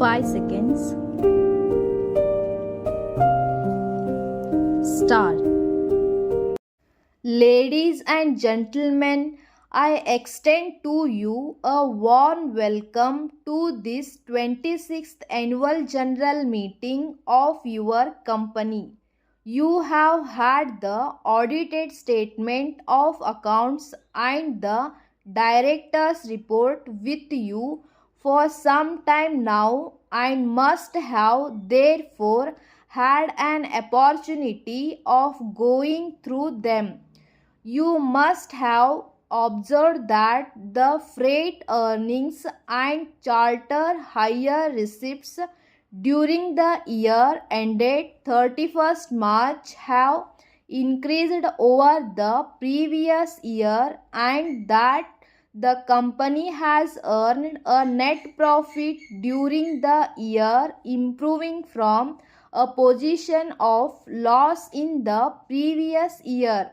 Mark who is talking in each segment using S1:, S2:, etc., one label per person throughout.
S1: 5 seconds. Start. Ladies and gentlemen, I extend to you a warm welcome to this 26th annual general meeting of your company. You have had the audited statement of accounts and the director's report with you for some time now and must have therefore had an opportunity of going through them. You must have observed that the freight earnings and charter hire receipts during the year ended 31st March have increased over the previous year and that the company has earned a net profit during the year, improving from a position of loss in the previous year.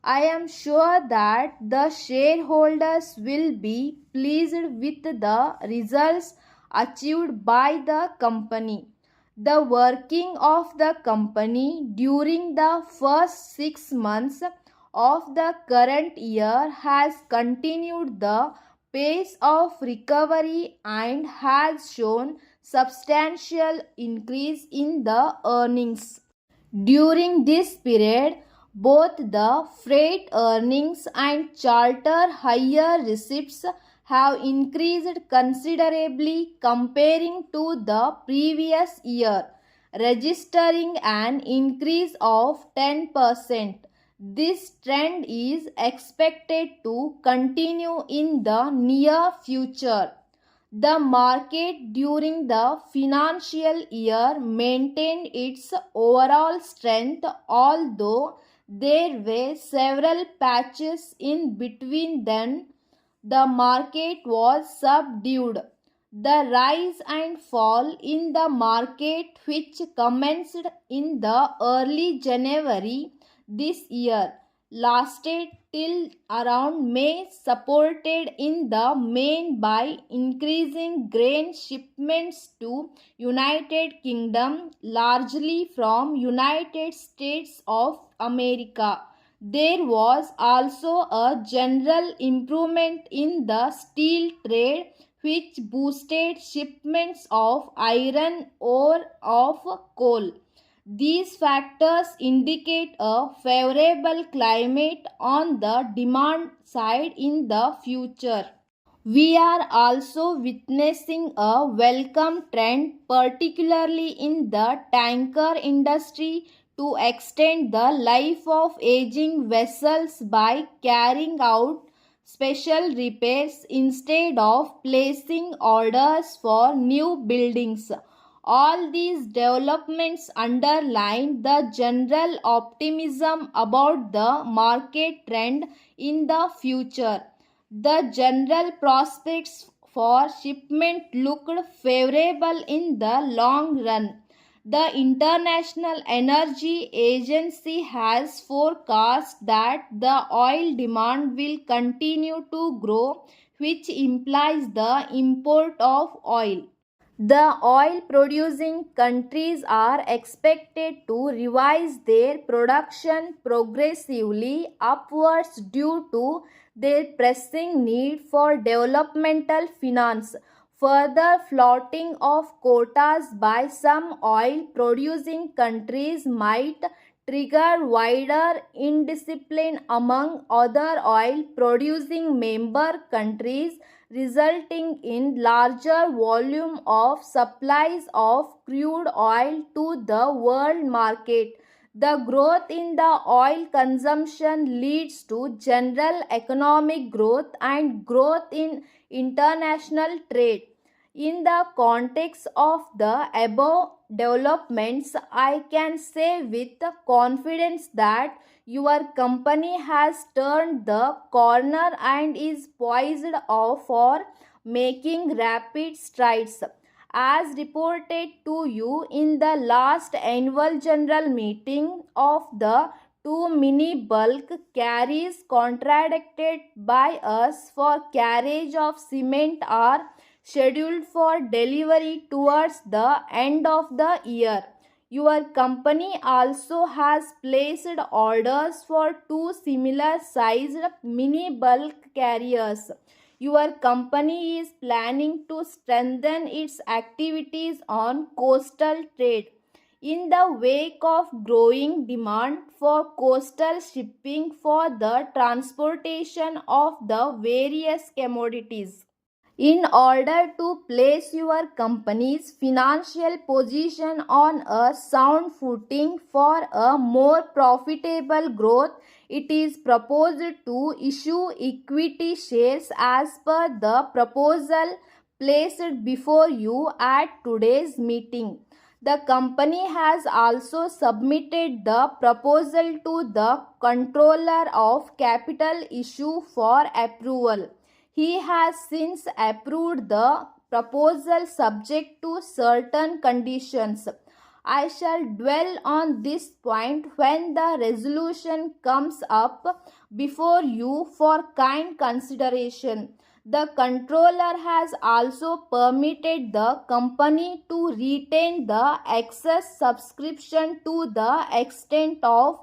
S1: I am sure that the shareholders will be pleased with the results achieved by the company. The working of the company during the first 6 months of the current year has continued the pace of recovery and has shown substantial increase in the earnings. During this period, both the freight earnings and charter hire receipts have increased considerably comparing to the previous year, registering an increase of 10%. This trend is expected to continue in the near future. The market during the financial year maintained its overall strength, although there were several patches in between them. The market was subdued. The rise and fall in the market, which commenced in the early January this year, lasted till around May, supported in the main by increasing grain shipments to United Kingdom, largely from United States of America. There was also a general improvement in the steel trade, which boosted shipments of iron ore of coal. These factors indicate a favorable climate on the demand side in the future. We are also witnessing a welcome trend, particularly in the tanker industry, to extend the life of aging vessels by carrying out special repairs instead of placing orders for new buildings. All these developments underline the general optimism about the market trend in the future. The general prospects for shipment looked favorable in the long run. The International Energy Agency has forecast that the oil demand will continue to grow, which implies the import of oil. The oil producing countries are expected to revise their production progressively upwards due to their pressing need for developmental finance. Further floating of quotas by some oil producing countries might trigger wider indiscipline among other oil producing member countries, resulting in larger volume of supplies of crude oil to the world market. The growth in the oil consumption leads to general economic growth and growth in international trade. In the context of the above developments, I can say with confidence that your company has turned the corner and is poised for making rapid strides. As reported to you in the last annual general meeting of the two mini bulk carriers contracted by us for carriage of cement are scheduled for delivery towards the end of the year. Your company also has placed orders for two similar sized mini bulk carriers. Your company is planning to strengthen its activities on coastal trade. In the wake of growing demand for coastal shipping for the transportation of the various commodities. In order to place your company's financial position on a sound footing for a more profitable growth, it is proposed to issue equity shares as per the proposal placed before you at today's meeting. The company has also submitted the proposal to the Controller of Capital Issue for approval. He has since approved the proposal subject to certain conditions. I shall dwell on this point when the resolution comes up before you for kind consideration. The controller has also permitted the company to retain the excess subscription to the extent of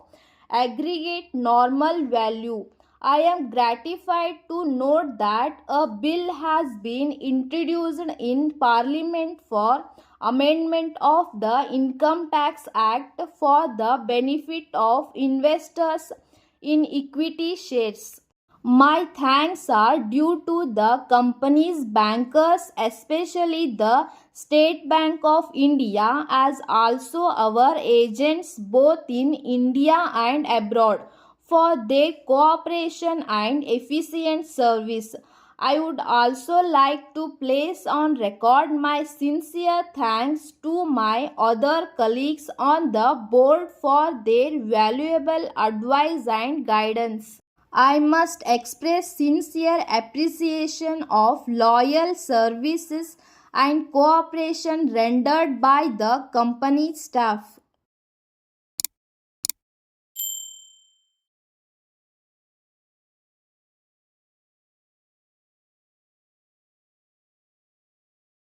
S1: aggregate normal value. I am gratified to note that a bill has been introduced in Parliament for amendment of the Income Tax Act for the benefit of investors in equity shares. My thanks are due to the company's bankers, especially the State Bank of India, as also our agents both in India and abroad, for their cooperation and efficient service. I would also like to place on record my sincere thanks to my other colleagues on the board for their valuable advice and guidance. I must express sincere appreciation of loyal services and cooperation rendered by the company staff.